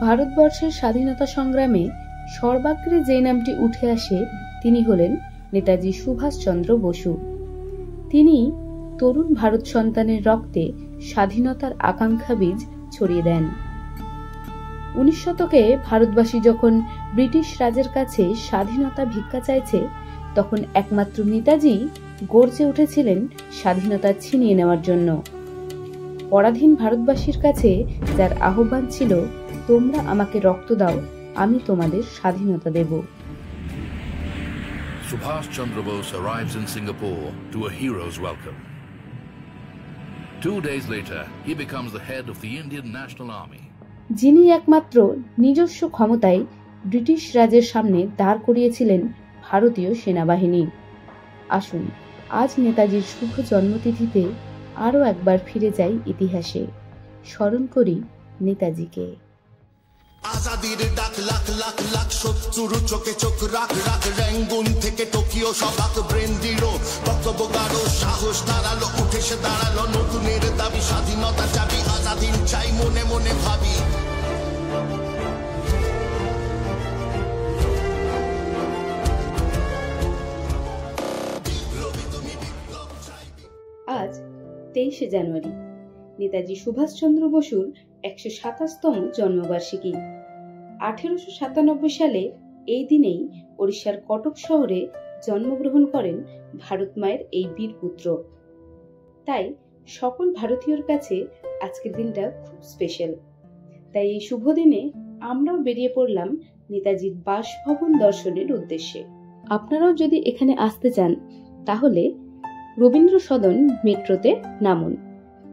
ভারতবর্ষের স্বাধীনতা সংগ্রামে সর্বাগ্রে যে নামটি উঠে আসে তিনি হলেন নেতাজি সুভাষচন্দ্র বসু। তিনি তরুণ ভারত সন্তানের রক্তে স্বাধীনতার আকাঙ্ক্ষা বীজ ছড়িয়ে দেন। 19 শতকে ভারতবাসী যখন ব্রিটিশ রাজের কাছে স্বাধীনতা ভিক্ষা চাইছে, তখন একমাত্র নেতাজি গর্জে উঠেছিলেন স্বাধীনতা ছিনিয়ে নেওয়ার জন্য। পরাধীন ভারতবাসীর কাছে যার আহ্বান ছিল, তোমরা আমাকে রক্ত দাও, আমি তোমাদের স্বাধীনতা দেব। Subhash Chandra Bose arrives in Singapore to a hero's welcome. 2 days later, he becomes the head of the Indian National Army. যিনি একমাত্র নিজস্ব ক্ষমতায় ব্রিটিশ রাজের সামনে দাঁড় করিয়েছিলেন ভারতীয় সেনাবাহিনী। আসুন আজ নেতাজির শুভ জন্মতিথিতে আরও একবার ফিরে যাই ইতিহাসে, স্মরণ করি নেতাজিকে। আজাদির ডাক লাখ লাখ লাখ শত্রুর চোখে চোখ রাখ রাখ, র্যাঙ্গুন থেকে টোকিও সবাক ব্রেন দিল বক্তব্য গাঢ়, সাহস দাঁড়ালো, উঠে সে দাঁড়ালো, নতুনের দাবি স্বাধীনতা চাবি, আজাদিন চাই মনে মনে ভাবি। আজ 23শে জানুয়ারি, নেতাজি সুভাষচন্দ্র বসুর 127তম জন্মবার্ষিকী। 1897 সালে এই দিনেই ওড়িশার কটক শহরে জন্মগ্রহণ করেন ভারত মায়ের এই বীর পুত্র। তাই সকল ভারতীয়র কাছে আজকের দিনটা খুব স্পেশাল। তাই এই শুভ দিনে আমরাও বেরিয়ে পড়লাম নেতাজির বাসভবন দর্শনের উদ্দেশ্যে। আপনারাও যদি এখানে আসতে চান তাহলে রবীন্দ্র সদন মেট্রোতে নামুন,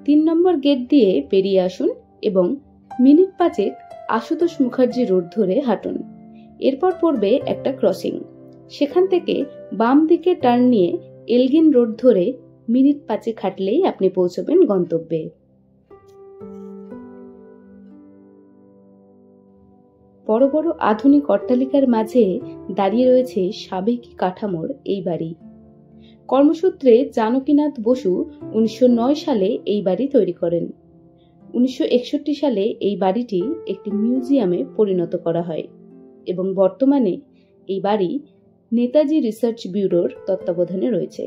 3 নম্বর গেট দিয়ে বেরিয়ে আসুন এবং মিনিট 5 আশুতোষ মুখার্জি রোড ধরে হাঁটুন। এরপর পড়বে একটা ক্রসিং, সেখান থেকে বাম দিকে টার্ন নিয়ে এলগিন রোড ধরে মিনিট 5 হাঁটলেই আপনি পৌঁছবেন গন্তব্যে। বড় বড় আধুনিক অট্টালিকার মাঝে দাঁড়িয়ে রয়েছে সাবেকি কাঠামোর এই বাড়ি। কর্মসূত্রে জানকীনাথ বসু 1909 সালে এই বাড়ি তৈরি করেন। 1961 সালে এই বাড়িটি একটি মিউজিয়ামে পরিণত করা হয় এবং বর্তমানে এই বাড়ি নেতাজি রিসার্চ ব্যুরোর তত্ত্বাবধানে রয়েছে।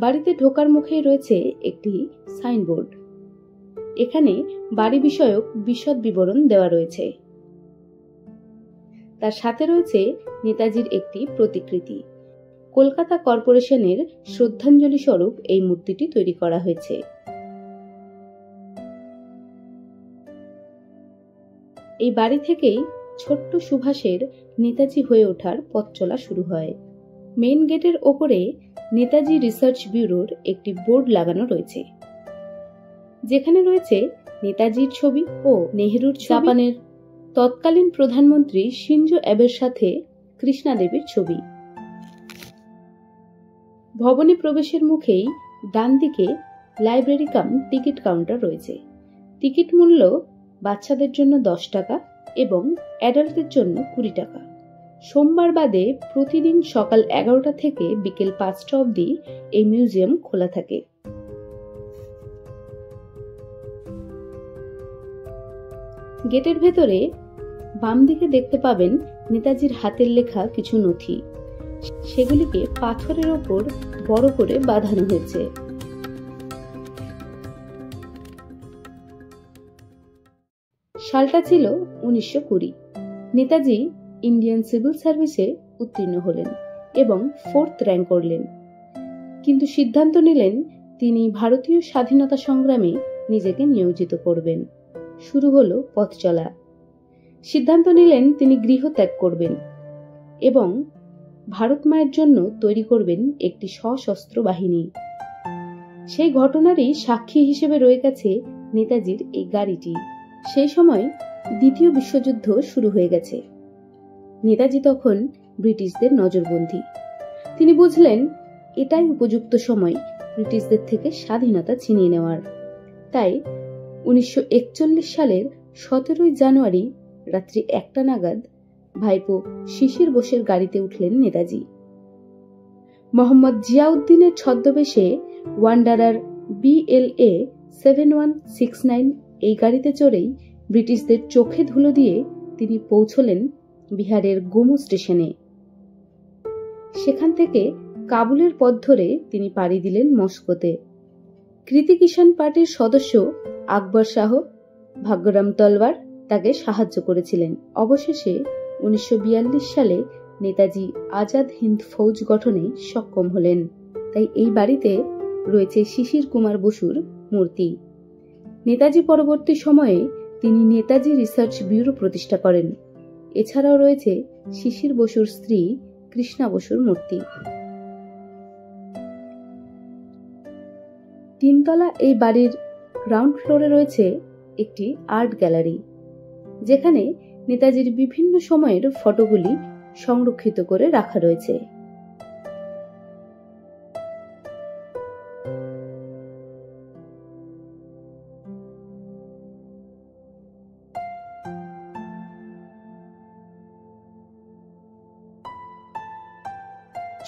বাড়িতে ঢোকার মুখেই রয়েছে একটি সাইনবোর্ড। এখানে বাড়ি বিষয়ক বিশদ বিবরণ দেওয়া রয়েছে। তার সাথে রয়েছে নেতাজির একটি প্রতিকৃতি। কলকাতা কর্পোরেশনের শ্রদ্ধাঞ্জলি স্বরূপ এই মূর্তিটি তৈরি করা হয়েছে। এই বাড়ি থেকেই ছোট্ট সুভাষের নেতাজি হয়ে ওঠার পথ চলা শুরু হয়। মেইন গেটের ওপরে নেতাজি রিসার্চ ব্যুরোর একটি বোর্ড লাগানো রয়েছে, যেখানে রয়েছে নেতাজির ছবি ও নেহেরুর জাপানের তৎকালীন প্রধানমন্ত্রী শিনজো অ্যাবের সাথে কৃষ্ণা দেবীর ছবি। ভবনে প্রবেশের মুখেই ডান দিকে লাইব্রেরি কাম টিকিট কাউন্টার রয়েছে। টিকিট মূল্য বাচ্চাদের জন্য 10 টাকা এবং অ্যাডাল্টদের জন্য 20 টাকা। সোমবার বাদে প্রতিদিন সকাল 11টা থেকে বিকেল 5টা অবধি এই মিউজিয়াম খোলা থাকে। গেটের ভেতরে বাম দিকে দেখতে পাবেন নেতাজির হাতের লেখা কিছু নথি। সেগুলিকে পাথরের ওপর বড় করে বাঁধানো হয়েছে। সালটা ছিল 1920। নেতাজি ইন্ডিয়ান সিভিল সার্ভিসে উত্তীর্ণ হলেন এবং 4th র্যাঙ্ক করলেন, কিন্তু সিদ্ধান্ত নিলেন তিনি ভারতীয় স্বাধীনতা সংগ্রামে নিজেকে নিয়োজিত করবেন। শুরু হলো পথ চলা। সিদ্ধান্ত নিলেন তিনি গৃহত্যাগ করবেন এবং ভারত মায়ের জন্য তৈরি করবেন একটি সশস্ত্র বাহিনী। সেই ঘটনারই সাক্ষী হিসেবে রয়ে গেছে নেতাজির এই গাড়িটি। সেই সময় দ্বিতীয় বিশ্বযুদ্ধ শুরু হয়ে গেছে। নেতাজি তখন ব্রিটিশদের নজরবন্দী। তিনি বুঝলেন এটাই উপযুক্ত সময় ব্রিটিশদের থেকে স্বাধীনতা ছিনিয়ে নেওয়ার। তাই 1941 সালের 17 জানুয়ারি রাত্রি 1টা নাগাদ ভাইপো শিশির বোসের গাড়িতে উঠলেন নেতাজি। মোহাম্মদ জিয়াউদ্দিনের ছদ্মবেশে ওয়ান্ডারার BLA 7169 এই গাড়িতে চড়েই ব্রিটিশদের চোখে ধুলো দিয়ে তিনি পৌঁছলেন বিহারের গোমো স্টেশনে। সেখান থেকে কাবুলের পথ ধরে তিনি পাড়ি দিলেন মস্কোতে। কৃতি কিষাণ পার্টির সদস্য আকবর শাহ, ভাগ্যরাম তলওয়ার তাকে সাহায্য করেছিলেন। অবশেষে 1942 সালে নেতাজি আজাদ হিন্দ ফৌজ গঠনে সক্ষম হলেন। তাই এই বাড়িতে রয়েছে শিশির কুমার বসুর মূর্তি। নেতাজি পরবর্তী সময়ে তিনি নেতাজি রিসার্চ ব্যুরো প্রতিষ্ঠা করেন। এছাড়াও রয়েছে শিশির বসুর স্ত্রী কৃষ্ণা বসুর মূর্তি। 3 তলা এই বাড়ির গ্রাউন্ড ফ্লোরে রয়েছে একটি আর্ট গ্যালারি, যেখানে নেতাজির বিভিন্ন সময়ের ফটোগুলি সংরক্ষিত করে রাখা রয়েছে।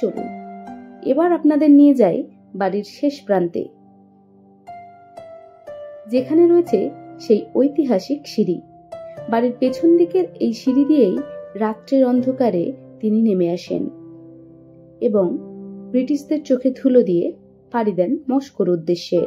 চলুন এবার আপনাদের নিয়ে যাই বাড়ির শেষ প্রান্তে, যেখানে রয়েছে সেই ঐতিহাসিক সিঁড়ি। বাড়ির পেছন দিকের এই সিঁড়ি দিয়েই রাত্রের অন্ধকারে তিনি নেমে আসেন এবং ব্রিটিশদের চোখে ধুলো দিয়ে পাড়ি দেন মস্কোর উদ্দেশ্যে।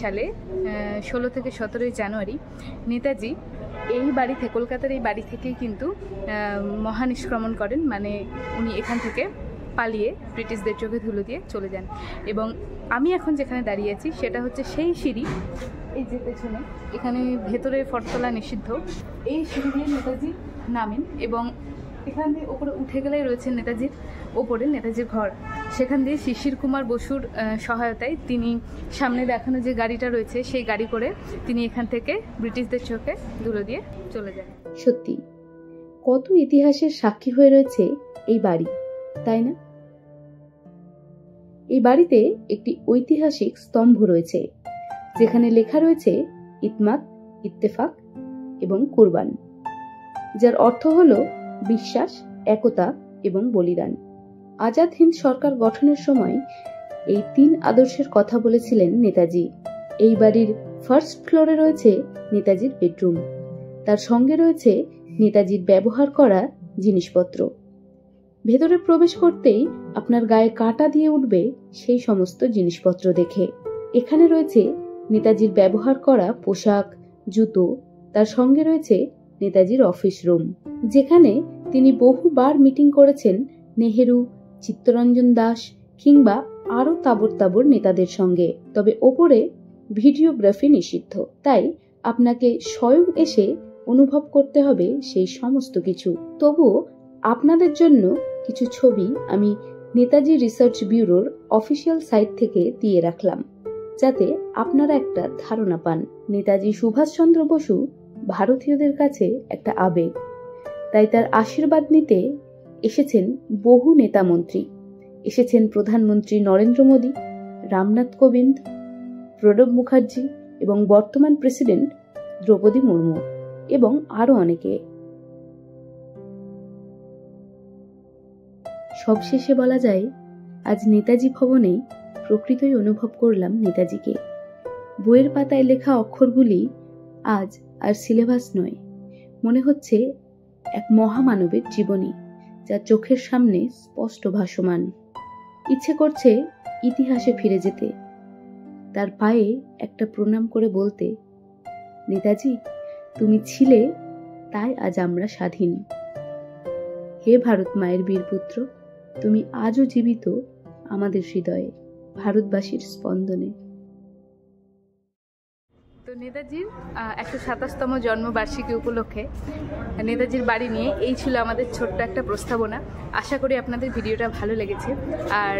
সালে 16 থেকে 17 জানুয়ারি নেতাজি এই বাড়িতে, কলকাতার এই বাড়ি থেকেই কিন্তু মহানিষ্ক্রমণ করেন। মানে উনি এখান থেকে পালিয়ে ব্রিটিশদের চোখে ধুলো দিয়ে চলে যান। এবং আমি এখন যেখানে দাঁড়িয়ে আছি সেটা হচ্ছে সেই সিঁড়ি, এই যে পেছনে, এখানে ভেতরে ফটতলা নিষিদ্ধ। এই সিঁড়ি দিয়ে নেতাজি নামেন এবং এখান দিয়ে ওপরে উঠে গেলেই রয়েছে নেতাজির ওপরে নেতাজির ঘর। সেখান দিয়ে শিশির কুমার বসুর সহায়তায় তিনি সামনে দেখানো যে গাড়িটা রয়েছে সেই গাড়ি করে তিনি এখান থেকে ব্রিটিশদের চোখে ধুলো দিয়ে চলে যান। সত্যি কত ইতিহাসের সাক্ষী হয়ে রয়েছে এই বাড়ি, তাই না? এই বাড়িতে একটি ঐতিহাসিক স্তম্ভ রয়েছে, যেখানে লেখা রয়েছে ইতমাদ, ইত্তেফাক এবং কুরবান, যার অর্থ হল বিশ্বাস, একতা এবং বলিদান। আজাদ হিন্দ সরকার গঠনের সময় এই 3 আদর্শের কথা বলেছিলেন নেতাজি। এই বাড়ির ফার্স্ট ফ্লোরে রয়েছে নেতাজির বেডরুম, তার সঙ্গে রয়েছে নেতাজির ব্যবহার করা জিনিসপত্র। ভেতরে প্রবেশ করতেই আপনার গায়ে কাঁটা দিয়ে উঠবে সেই সমস্ত জিনিসপত্র দেখে। এখানে রয়েছে নেতাজির ব্যবহার করা পোশাক, জুতো, তার সঙ্গে রয়েছে নেতাজির অফিস রুম, যেখানে তিনি বহুবার মিটিং করেছেন নেহেরু, চিত্তরঞ্জন দাস কিংবা আরো তাবর তাবর নেতাদের সঙ্গে। তবে ওপরে ভিডিওগ্রাফি নিষিদ্ধ, তাই আপনাকে স্বয়ং এসে অনুভব করতে হবে সেই সমস্ত কিছু। তবুও আপনাদের জন্য কিছু ছবি আমি নেতাজি রিসার্চ ব্যুরোর অফিসিয়াল সাইট থেকে দিয়ে রাখলাম, যাতে আপনারা একটা ধারণা পান। নেতাজি সুভাষচন্দ্র বসু ভারতীয়দের কাছে একটা আবেগ, তাই তার আশীর্বাদ নিতে এসেছেন বহু নেতা মন্ত্রী। এসেছেন প্রধানমন্ত্রী নরেন্দ্র মোদী, রামনাথ কোবিন্দ, প্রণব মুখার্জি এবং বর্তমান প্রেসিডেন্ট দ্রৌপদী মুর্মু এবং আরো অনেকে। সবশেষে বলা যায়, আজ নেতাজি ভবনে প্রকৃতই অনুভব করলাম নেতাজিকে। বইয়ের পাতায় লেখা অক্ষরগুলি আজ আর সিলেবাস নয়, মনে হচ্ছে এক মহামানবের জীবনী, যা চোখের সামনে স্পষ্ট ভাসমান। ইচ্ছে করছে ইতিহাসে ফিরে যেতে, তার পায়ে একটা প্রণাম করে বলতে, নেতাজি তুমি ছিলে, তাই আজ আমরা স্বাধীন। হে ভারত মায়ের বীরপুত্র, তুমি আজও জীবিত আমাদের হৃদয়ে, ভারতবাসীর স্পন্দনে। তো নেতাজির 127তম জন্মবার্ষিকী উপলক্ষে নেতাজির বাড়ি নিয়ে এই ছিল আমাদের ছোট্ট একটা প্রস্তাবনা। আশা করি আপনাদের ভিডিওটা ভালো লেগেছে। আর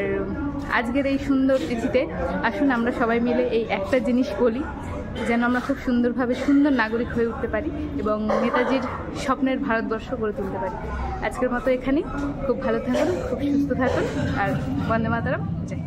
আজকের এই সুন্দর তিথিতে আসুন আমরা সবাই মিলে এই একটা জিনিস বলি, যেন আমরা খুব সুন্দরভাবে সুন্দর নাগরিক হয়ে উঠতে পারি এবং নেতাজির স্বপ্নের ভারতবর্ষ গড়ে তুলতে পারি। আজকের মতো এখানেই। খুব ভালো থাকুন, খুব সুস্থ থাকুন, আর বন্দে মাতরম। জয়।